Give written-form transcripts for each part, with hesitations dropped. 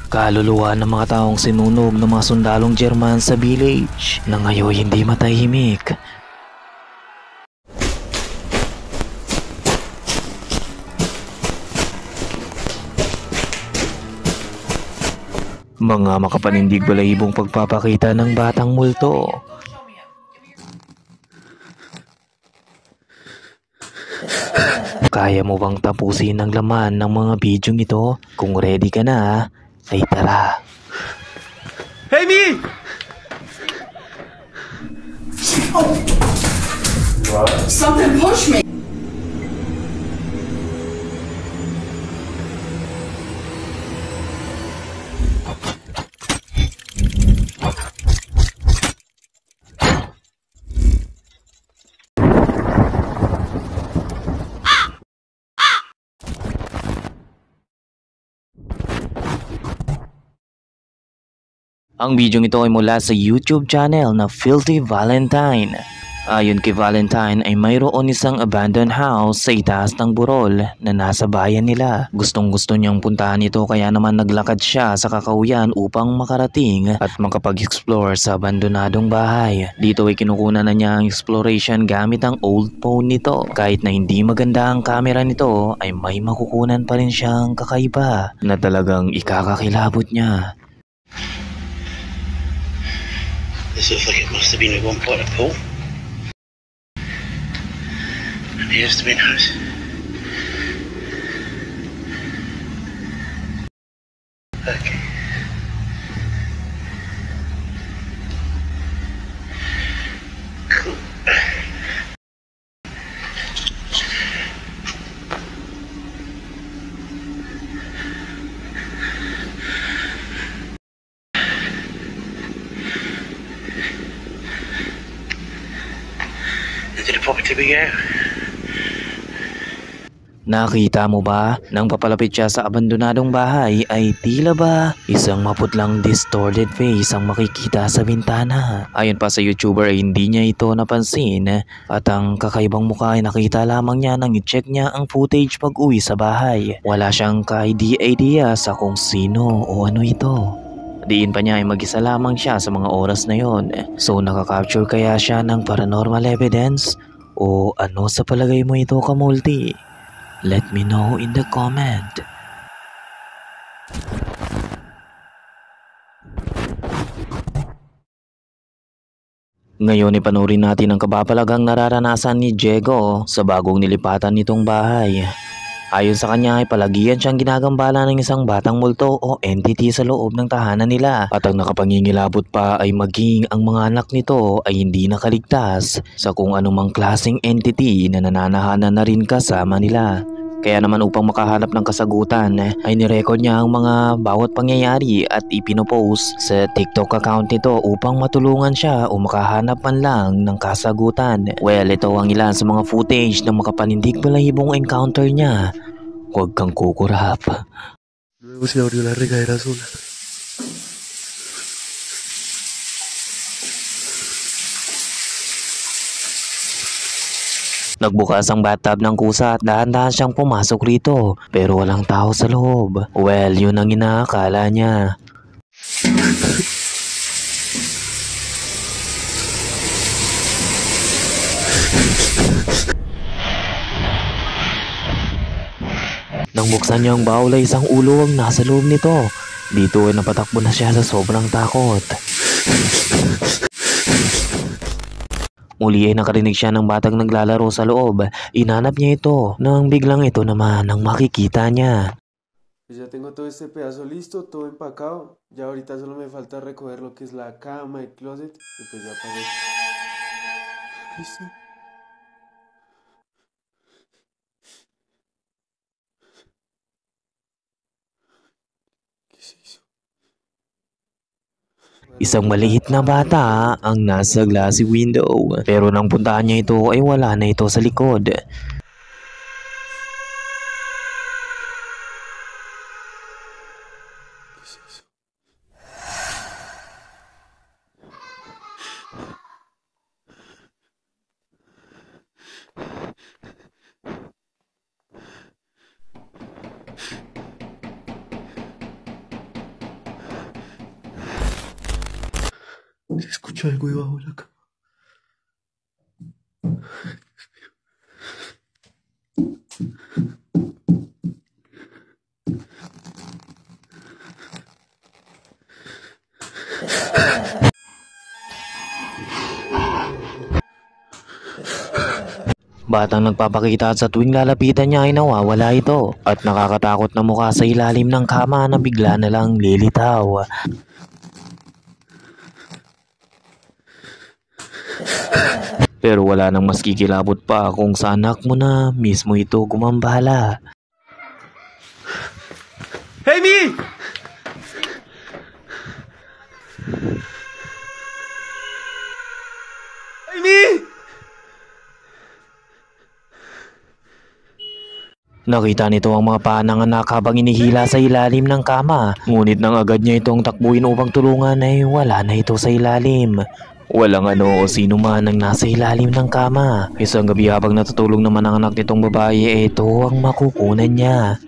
kaluluwa ng mga taong sinunog ng mga sundalong German sa village na ngayon hindi matahimik. Mga makapanindig balahibong pagpapakita ng batang multo. Kaya mo bang tapusin ang laman ng mga bidyong ito? Kung ready ka na, ay tara. Hey, me! Oh. Something pushed me. Ang bidyong ito ay mula sa YouTube channel na Filthy Valentine. Ayon kay Valentine ay mayroon isang abandoned house sa itaas ng burol na nasa bayan nila. Gustong gusto niyang puntahan ito kaya naman naglakad siya sa kakauyan upang makarating at makapag-explore sa abandonadong bahay. Dito ay kinukunan na niya ang exploration gamit ang old phone nito. Kahit na hindi maganda ang camera nito ay may makukunan pa rin siyang kakaiba na talagang ikakakilabot niya. This looks like it must have been at one point a pool. And here's the main house. Okay. Cool. Into the property we go. Nakita mo ba, nang papalapit siya sa abandonadong bahay ay tila ba isang maputlang distorted face ang makikita sa bintana. Ayon pa sa YouTuber ay hindi niya ito napansin at ang kakaibang mukha ay nakita lamang niya nang i-check niya ang footage pag uwi sa bahay. Wala siyang ka-idea sa kung sino o ano ito. Diin pa niya ay mag-isa lamang siya sa mga oras na yon. So nakaka-capture kaya siya ng paranormal evidence? O ano sa palagay mo ito, Kamulti? Let me know in the comment. Ngayon ipanurin natin ang kababalaghang nararanasan ni Diego sa bagong nilipatan nitong bahay. Ayon sa kanya ay palagian siyang ginagambala ng isang batang multo o entity sa loob ng tahanan nila. At ang nakapangingilabot pa ay maging ang mga anak nito ay hindi nakaligtas sa kung anumang klaseng entity na nananahanan na rin kasama nila. Kaya naman upang makahanap ng kasagutan ay nirecord niya ang mga bawat pangyayari at ipinopost sa TikTok account nito upang matulungan siya o makahanap man lang ng kasagutan. Well, ito ang ilan sa mga footage ng makapanindig balahibong encounter niya. Huwag kang kukurap. Luego se abrió la regadera sola. Nagbukas ang bathtub ng kusa at dahan-dahan siyang pumasok rito pero walang tao sa loob. Well, yun ang inaakala niya. Nang buksan niya ang bawal ay isang ulo ang nasa loob nito. Dito ay napatakbo na siya sa sobrang takot. Muli ay nakarinig siya ng batang naglalaro sa loob. Inanap niya ito nang biglang ito naman ang makikita niya. Pues ya tengo todo este pedazo listo, todo empacado. Ya ahorita solo me falta recoger lo que es la cama, el closet y pues ya para eso. ¿Listo? ¿Qué se hizo? Isang maliit na bata ang nasa glassy window. Pero nang puntahan niya ito ay wala na ito sa likod. escucho algo debajo de la cama. Batang nagpapakita at sa tuwing lalapitan niya ay nawawala ito at nakakatakot na mukha sa ilalim ng kama na bigla na lang lilitaw. Pero wala nang mas kikilabot pa kung sa anak mo na mismo ito gumambala. ¡Amy! ¡Amy! Nakita nito ang mga paa ng anak habang inihila sa ilalim ng kama. Ngunit nang agad niya itong takbuhin upang tulungan ay wala na ito sa ilalim. Walang ano o sino man ang nasa ilalim ng kama. Isang gabi habang natutulog naman ang anak nitong babae, ito ang makukunan niya.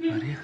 María.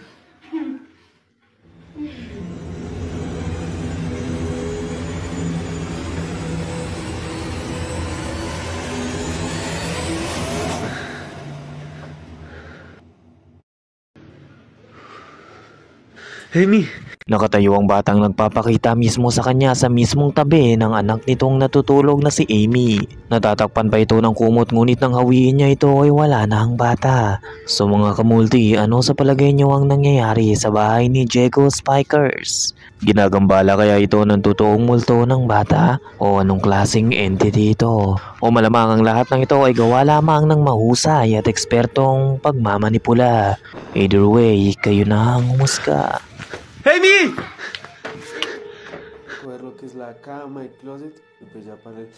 Amy! Nakatayo ang batang nagpapakita mismo sa kanya sa mismong tabi ng anak nitong natutulog na si Amy. Natatakpan pa ito ng kumot ngunit nang hawiin niya ito ay wala na ang bata. So mga kamulti, ano sa palagay niyo ang nangyayari sa bahay ni Diego Spikers? Ginagambala kaya ito ng totoong multo ng bata? O anong klaseng entity ito? O malamang ang lahat ng ito ay gawa lamang ng mahusay at ekspertong pagmamanipula? Either way, kayo na ang humusga. ¡Amy! Coger lo que es la cama, el closet y pues ya para el...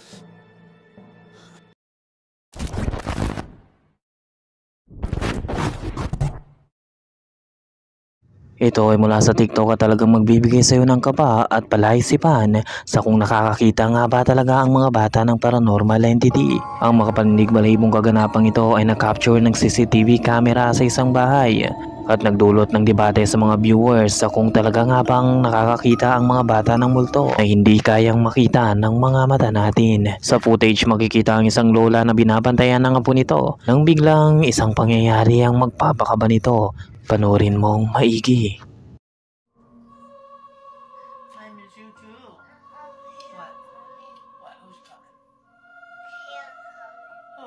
Ito ay mula sa TikTok at talagang magbibigay sa iyo ng kaba at palaisipan sa kung nakakakita nga ba talaga ang mga bata ng paranormal entity. Ang makapaninig balahibong kaganapang ito ay na-capture ng CCTV camera sa isang bahay at nagdulot ng debate sa mga viewers sa kung talaga nga bang nakakakita ang mga bata ng multo na hindi kayang makita ng mga mata natin. Sa footage makikita ang isang lola na binabantayan ng apo nito nang biglang isang pangyayari ang magpapakaba nito. Panoorin mong maigi. I miss you too. What? What? Who's coming? Who?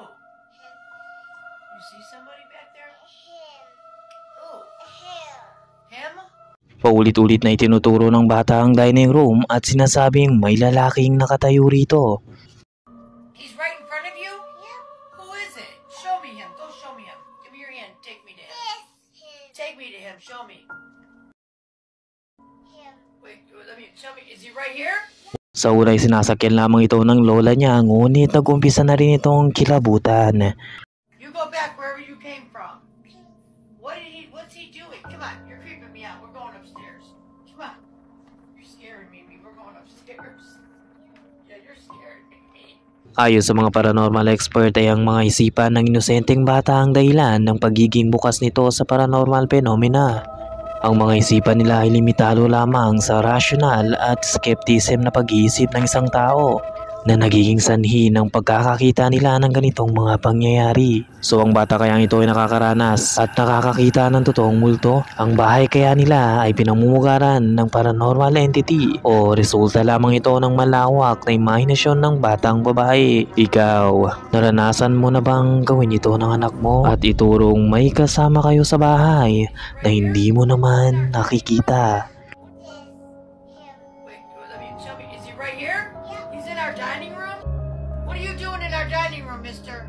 You see somebody back there? Who? Him? Paulit-ulit na itinuturo ng bata ang dining room at sinasabing may lalaking nakatayo rito. He's right in front of you? Yeah. Who is it? Show me him. Go show me him. Give me your hand. Take me to him. Take me to him. Show me. Wait, let me. Show me. Is he right here? Sa unay sinasakyan lamang ito ng lola niya ngunit nag-umpisa na rin itong kilabutan. You go back wherever you came from. What's he doing? Come on. You're creeping me out. We're going upstairs. Come on. You're scaring me. We're going upstairs. Yeah, you're scaring me. Ayon sa mga paranormal expert ay ang mga isipan ng inosenteng bata ang dahilan ng pagiging bukas nito sa paranormal phenomena. Ang mga isipan nila ay limitado lamang sa rational at skepticism na pag-iisip ng isang tao na nagiging sanhi ng pagkakakita nila ng ganitong mga pangyayari. So ang bata kayang ito ay nakakaranas at nakakakita ng totoong multo. Ang bahay kaya nila ay pinamumugaran ng paranormal entity o resulta lamang ito ng malawak na imahinasyon ng batang babae. Ikaw, naranasan mo na bang gawin ito ng anak mo at iturong may kasama kayo sa bahay na hindi mo naman nakikita? Wait, let me. Show me. Is he right here? He's in our dining room? What are you doing in our dining room, mister?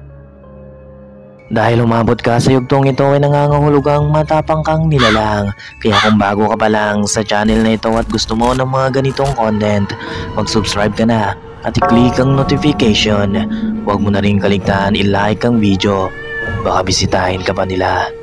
Dahil umabot ka sa yugtong ito ay nangangahulugang matapang kang nilalang. Kaya kung bago ka pa lang sa channel na ito at gusto mo ng mga ganitong content, mag-subscribe ka na at i-click ang notification. Huwag mo na rin kaligtaan i-like ang video. Baka bisitahin ka pa nila.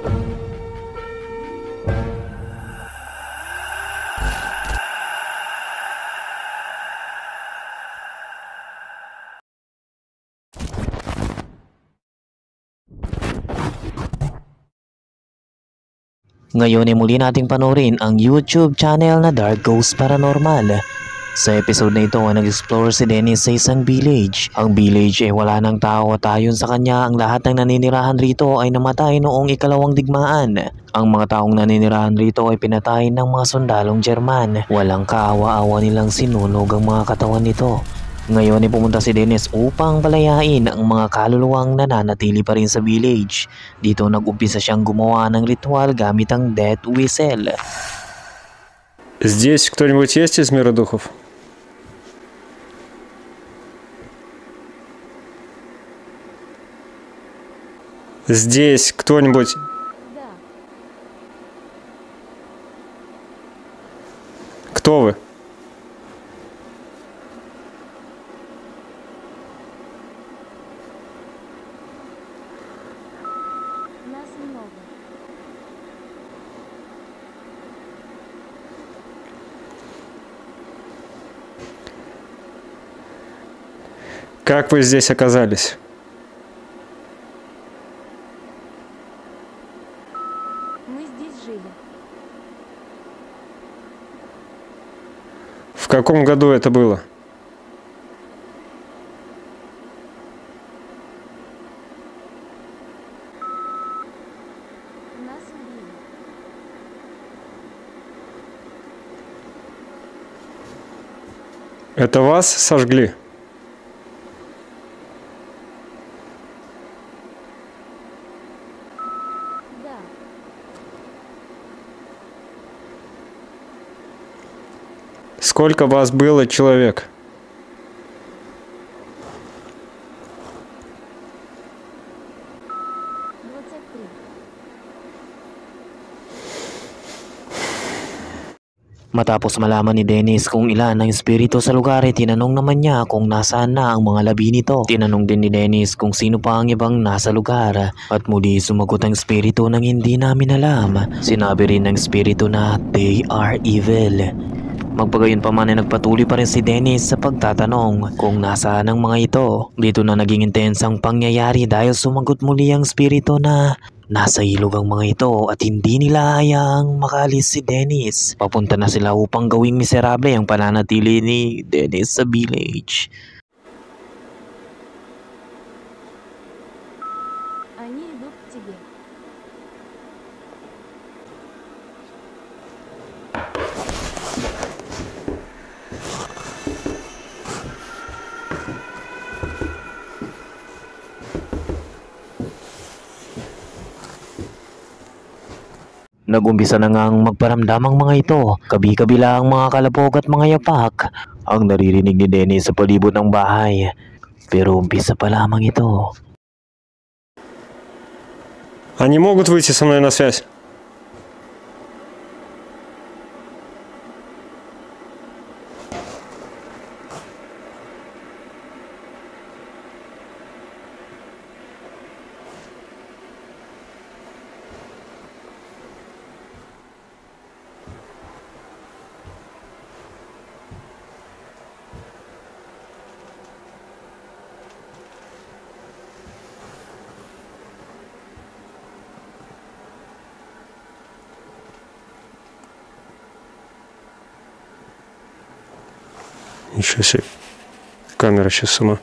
Ngayon ay muli nating panoorin ang YouTube channel na Dark Ghost Paranormal. Sa episode na ito ay nag-explore si Dennis sa isang village. Ang village ay wala ng tao at ayon sa kanya ang lahat ng naninirahan rito ay namatay noong ikalawang digmaan. Ang mga taong naninirahan rito ay pinatay ng mga sundalong German. Walang kaawa-awa nilang sinunog ang mga katawan nito. Ngayon ay pumunta si Dennis upang palayain ang mga kaluluwang nananatili pa rin sa village. Dito nag-umpisa siyang gumawa ng ritual gamit ang death whistle. Здесь кто-нибудь есть из мира духов? Здесь кто-нибудь... Кто вы? Нас много. Как вы здесь оказались? Мы здесь жили. В каком году это было? Нас убили. Это вас сожгли? Да. Сколько вас было человек? Двадцать три. Matapos malaman ni Dennis kung ilan ang espiritu sa lugar ay tinanong naman niya kung nasaan na ang mga labi nito. Tinanong din ni Dennis kung sino pa ang ibang nasa lugar at muli sumagot ang espiritu ng hindi namin alam. Sinabi rin ng espiritu na they are evil. Magpagayon pa man ay nagpatuloy pa rin si Dennis sa pagtatanong kung nasaan ang mga ito. Dito na naging intensang pangyayari dahil sumagot muli ang espiritu na nasa ilog ang mga ito at hindi nila hayaang makalis si Dennis. Papunta na sila upang gawing miserable ang pananatili ni Dennis sa village. Они идут к тебе. Nag-umpisa na ngang magparamdam ang mga ito. Kabi-kabila ang mga kalapog at mga yapak ang naririnig ni Dennis sa palibot ng bahay. Pero umpisa pa lamang ito. Они могут выйти со мной на связь? Ничего себе. Камера сейчас сама.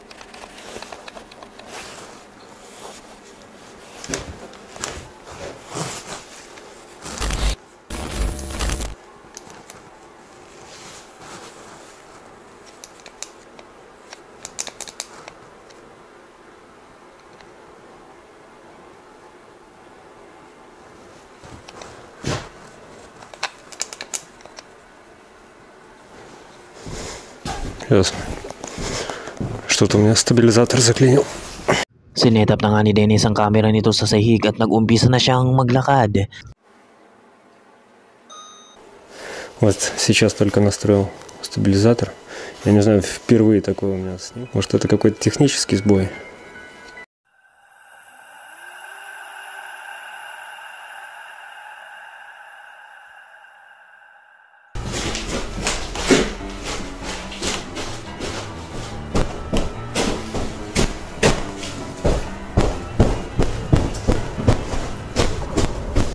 Ясно. Что-то у меня стабилизатор заклинил. Sinetap na nga ni Dennis ang camera nito sa sahig at nag-umpisa na siyang maglakad. Вот сейчас только настроил стабилизатор. Я не знаю, впервые такое у меня с ним. Может, это какой-то технический сбой.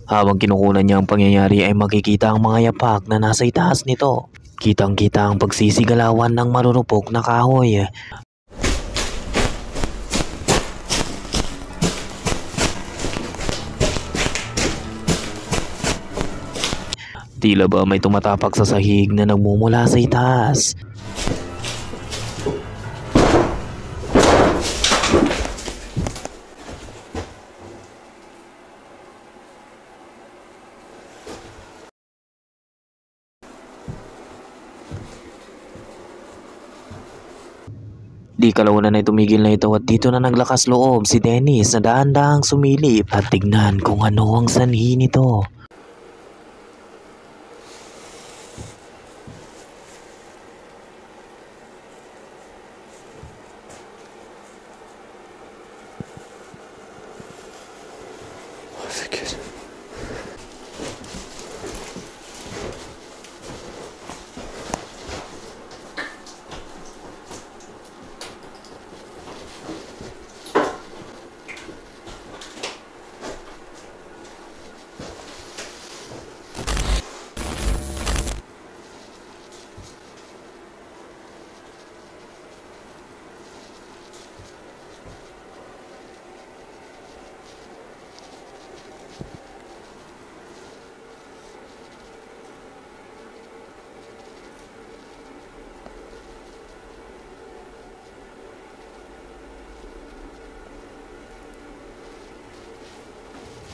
Habang kinukunan niya ang pangyayari ay makikita ang mga yapak na nasa itaas nito. Kitang-kita ang pagsisigalawan ng marurupok na kahoy. Tila ba may tumatapak sa sahig na nagmumula sa itaas. Di kalaunan ay tumigil na ito at dito na naglakas loob si Dennis na dahan-dahang sumilip at tignan kung ano ang sanhi nito. Офигеть.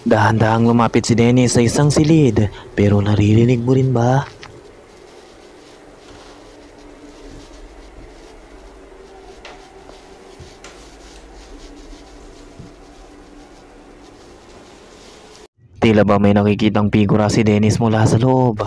Dahan-dahang lumapit si Dennis sa isang silid, pero naririnig mo rin ba? Tila ba may nakikitang figura si Dennis mula sa loob?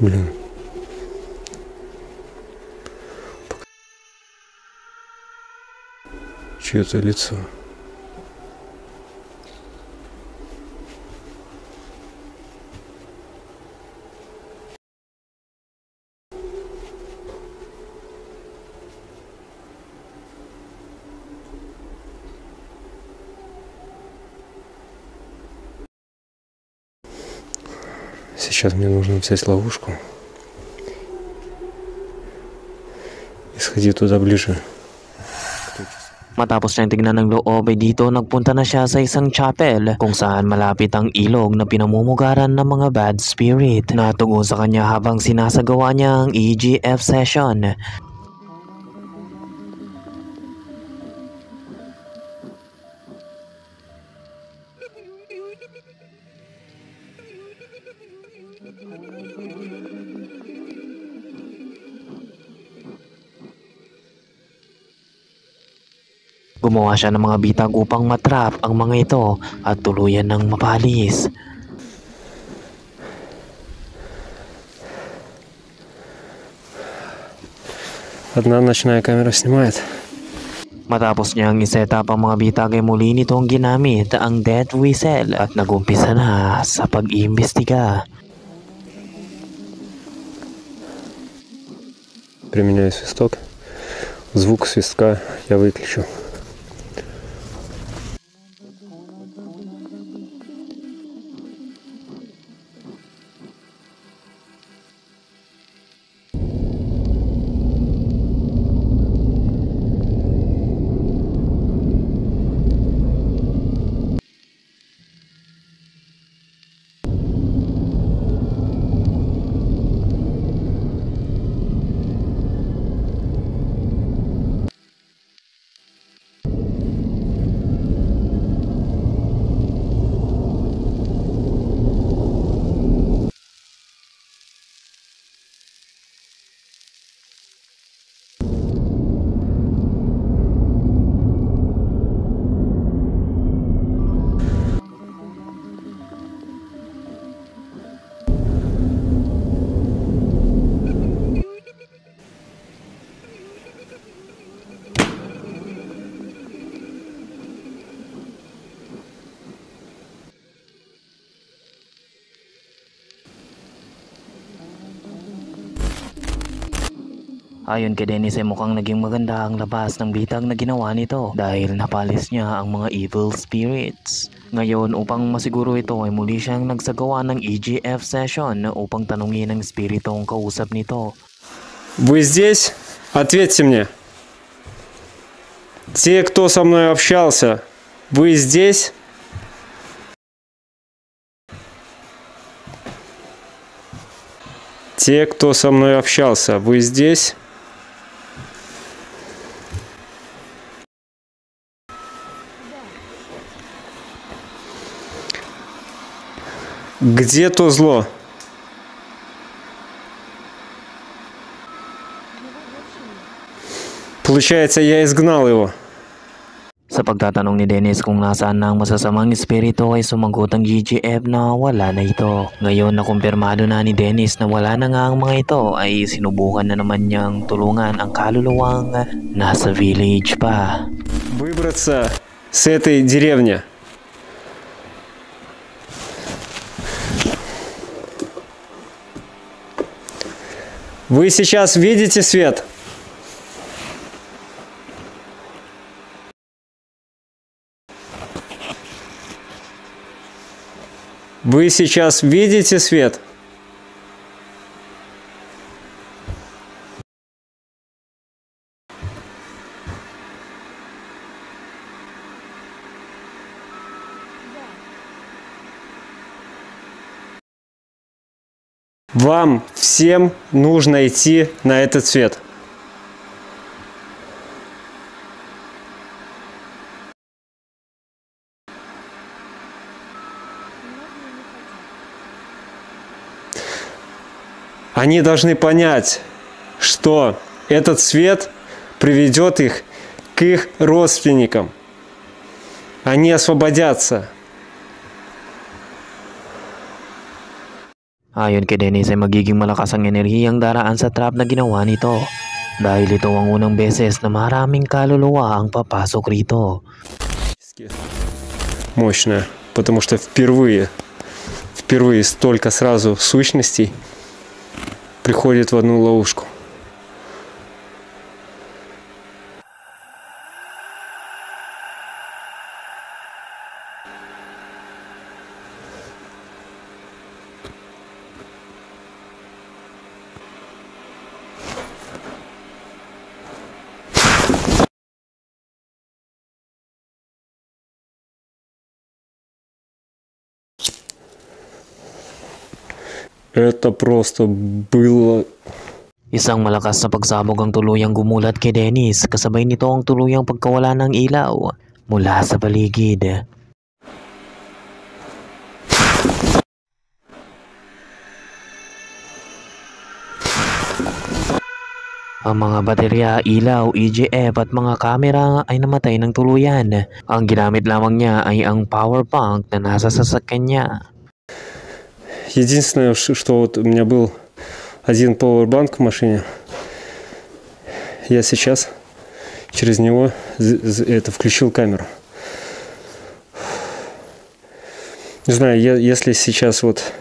Блин. Чье-то лицо. Сейчас мне нужно взять ловушку и сходить туда ближе. Matapos niyang tignan ng loob ay dito nagpunta na siya sa isang chapel kung saan malapit ang ilog na pinamumugaran ng mga bad spirit. Natugon sa kanya habang sinasagawa niya ang EGF session. Gumawa siya ng mga bitag upang matrap ang mga ito at tuluyan ng mapalis. Одна ночная камера снимает. Matapos niyang iset up ang mga bitag ay muli nitong ginamit ang death whistle at nagumpisa na sa pag-iimbestiga. Применяю свисток. Звук свистка я выключу. Ayon kay Dennis ay mukhang naging maganda ang labas ng bitag na ginawa nito dahil napalis niya ang mga evil spirits. Ngayon upang masiguro ito ay muli siyang nagsagawa ng EGF session upang tanungin ang spiritong kausap nito. Вы здесь? Ответьте мне. Те, кто со мной общался, вы здесь? Те, кто со мной общался, вы здесь? Где то зло? Получается, я изгнал его. Sa pagtatanong ni Dennis kung nasaan na ang masasamang espiritu ay sumagot ang GGF na wala na ito. Ngayon na kumpirmado na ni Dennis na wala na nga ang mga ito ay sinubukan na naman niyang tulungan ang kaluluwang nasa village pa. Выбраться с этой деревни. Вы сейчас видите свет? Вы сейчас видите свет? Вам всем нужно идти на этот свет. Они должны понять, что этот свет приведет их к их родственникам. Они освободятся. Ayon kay Dennis ay magiging malakas ang enerhiyang daraan sa trap na ginawa nito dahil ito ang unang beses na maraming kaluluwa ang papasok rito. Мощная, потому что впервые столько сразу сущностей приходит в одну ловушку. Это просто было... Isang malakas na pagsabog ang tuluyang gumulat kay Dennis kasabay nito ang tuluyang pagkawala ng ilaw mula sa paligid. Ang mga baterya, ilaw, EGF at mga kamera ay namatay ng tuluyan. Ang ginamit lamang niya ay ang power bank na nasa sasakyan niya. Единственное, что вот у меня был один пауэрбанк в машине, я сейчас через него включил камеру. Не знаю, если сейчас вот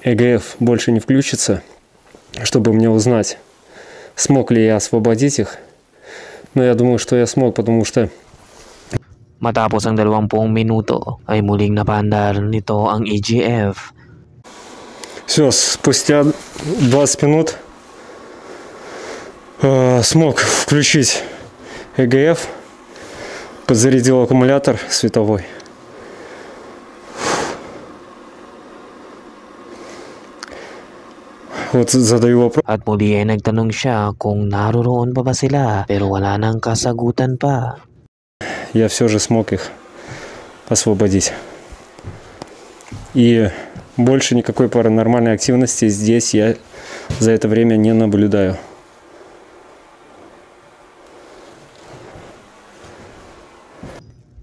ЭГФ больше не включится, чтобы мне узнать, смог ли я освободить их, но я думаю, что я смог, потому что Matapos ang 20 minuto ay muling napandar nito ang EGF. все, спустя 20 минут смог включить ЭГФ, подзарядил аккумулятор световой. Вот задаю вопрос. At muli ay nagtanong siya kung naroroon pa ba sila pero wala nang kasagutan pa. Я все же смог их освободить. И больше никакой паранормальной активности здесь я за это время не наблюдаю.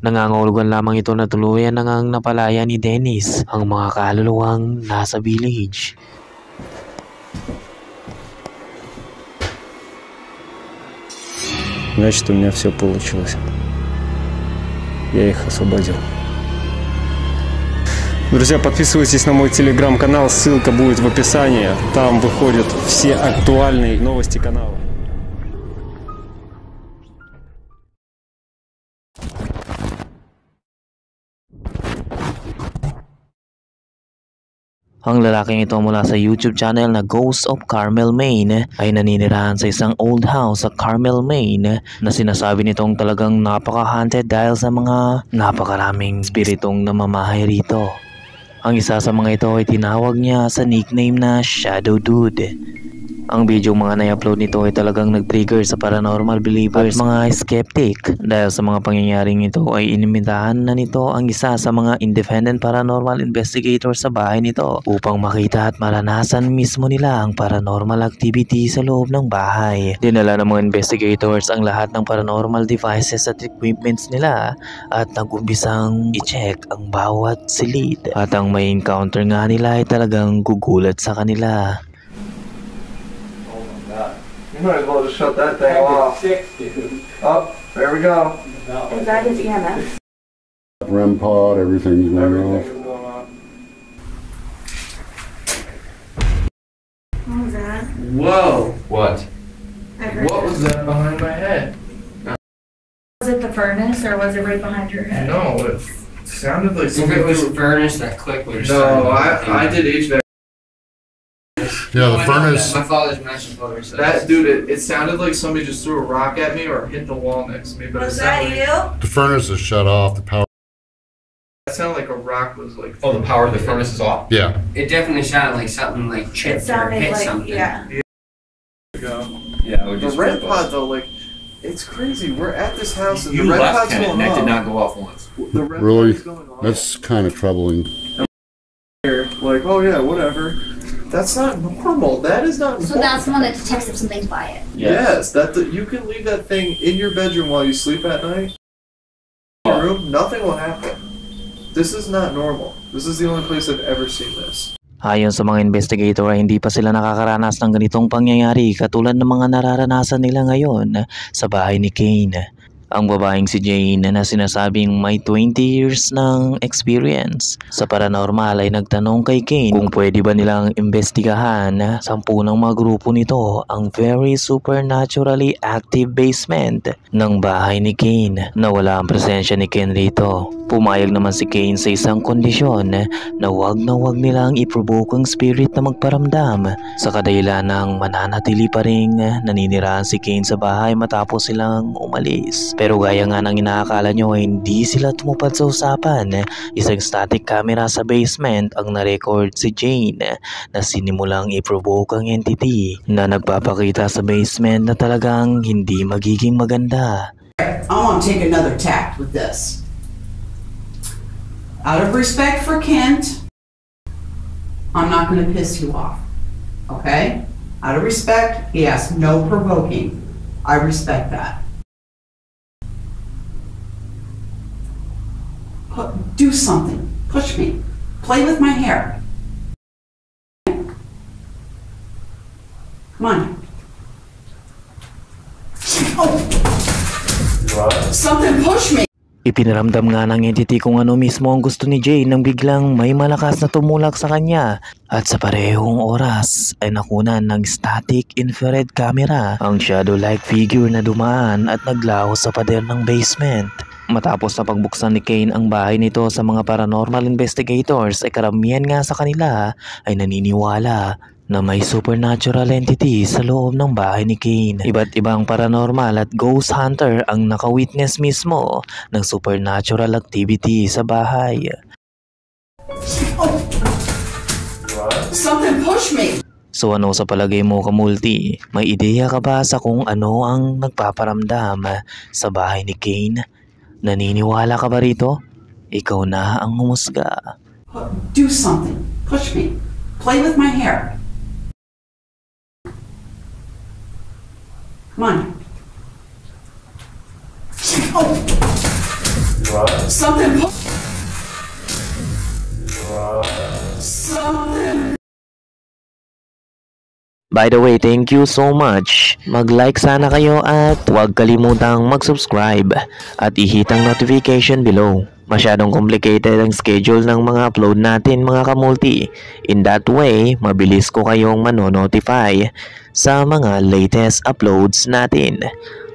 Nangangahulugan lamang ito na tuluyan nang napalaya ni Dennis ang mga kaluluwang nasa village. Значит, у меня все получилось. Я их освободил. Друзья, подписывайтесь на мой телеграм-канал, ссылка будет в описании. Там выходят все актуальные новости канала. Ang lalaking ito mula sa YouTube channel na Ghost of Carmel, Maine ay naninirahan sa isang old house sa Carmel, Maine na sinasabi nitong talagang napaka-haunted dahil sa mga napakaraming spiritong namamahay rito. Ang isa sa mga ito ay tinawag niya sa nickname na Shadow Dude. Ang video mga na-upload nito ay talagang nag-trigger sa paranormal believers at mga skeptic dahil sa mga pangyayaring ito ay inimbitahan na nito ang isa sa mga independent paranormal investigator sa bahay nito upang makita at maranasan mismo nila ang paranormal activity sa loob ng bahay. Dinala ng mga investigators ang lahat ng paranormal devices at equipments nila at nag-umbisang i-check ang bawat silid at ang may encounter nga nila ay talagang gugulat sa kanila. You might as well just shut that thing off. Oh, there we go. Is that his EMF? REM pod, everything's going off. Everything is going on. What was that? Whoa! What? I heard What was that behind my head? Was it the furnace or was it right behind your head? No, it sounded like If it was the furnace, that click would have No, I did HVAC. Yeah, the furnace. My father's master plumber. So That dude, it sounded like somebody just threw a rock at me or hit the wall next to me. But Was it that sounded you? The furnace is shut off. The power. That sounded like a rock was like. Oh, the power of the furnace is off? Yeah. it definitely sounded like something like It chipped or sounded hit like, something. yeah. Go. Yeah, it would The just red rip pod off. though, like, it's crazy. We're at this house and You the red left pod's Kenneth going and that off. did not go off once. The red Really? pod's going off. That's kind of troubling. Here, like, oh yeah, whatever. That's not normal. That is not normal. So that's the one that detects if something's by it. Yes, you can leave that thing in your bedroom while you sleep at night. In your room, nothing will happen. This is not normal. This is the only place I've ever seen this. Ayon sa mga investigator ay hindi pa sila nakakaranas ng ganitong pangyayari katulad ng mga nararanasan nila ngayon sa bahay ni Kane. Ang babaeng si Jane na sinasabing may 20 years ng experience sa paranormal ay nagtanong kay Kane kung pwede ba nilang imbestigahan 10 ng mga grupo nito ang very supernaturally active basement ng bahay ni Kane na wala ang presensya ni Kane rito. Pumayag naman si Kane sa isang kondisyon na wag nilang i-provoke ang spirit na magparamdam sa kadahilan ng mananatili pa rin naninirahan si Kane sa bahay matapos silang umalis. Pero gaya nga ng inaakala nyo ay hindi sila tumupad sa usapan. Isang static camera sa basement ang na-record si Jane na sinimulang i-provoke ang entity na nagpapakita sa basement na talagang hindi magiging maganda. I want to take another tact with this. Out of respect for Kent, I'm not going to piss you off. Okay? Out of respect, he asked no provoking. I respect that. Do something. Push me. Play with my hair. Come on. Oh! Something push me. Ipinaramdam nga ng entity kung ano mismo ang gusto ni Jane nang biglang may malakas na tumulak sa kanya at sa parehong oras ay nakunan ng static infrared camera ang shadow-like figure na dumaan at naglaho sa pader ng basement. Matapos na pagbuksan ni Kane ang bahay nito sa mga paranormal investigators ay karamihan nga sa kanila ay naniniwala na may supernatural entity sa loob ng bahay ni Kane. Iba't ibang paranormal at ghost hunter ang nakawitness mismo ng supernatural activity sa bahay. Oh! Something push me. So ano sa palagay mo, Kamulti? May ideya ka ba sa kung ano ang nagpaparamdam sa bahay ni Kane? Naniniwala ka ba rito? Ikaw na ang humusga. Do something. Push me. Play with my hair. Come on. Oh! Something. Something. By the way, thank you so much. Mag-like sana kayo at huwag kalimutang mag-subscribe at i-hit ang notification below. Masyadong complicated ang schedule ng mga upload natin mga kamulti. In that way, mabilis ko kayong manonotify sa mga latest uploads natin.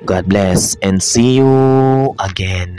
God bless and see you again.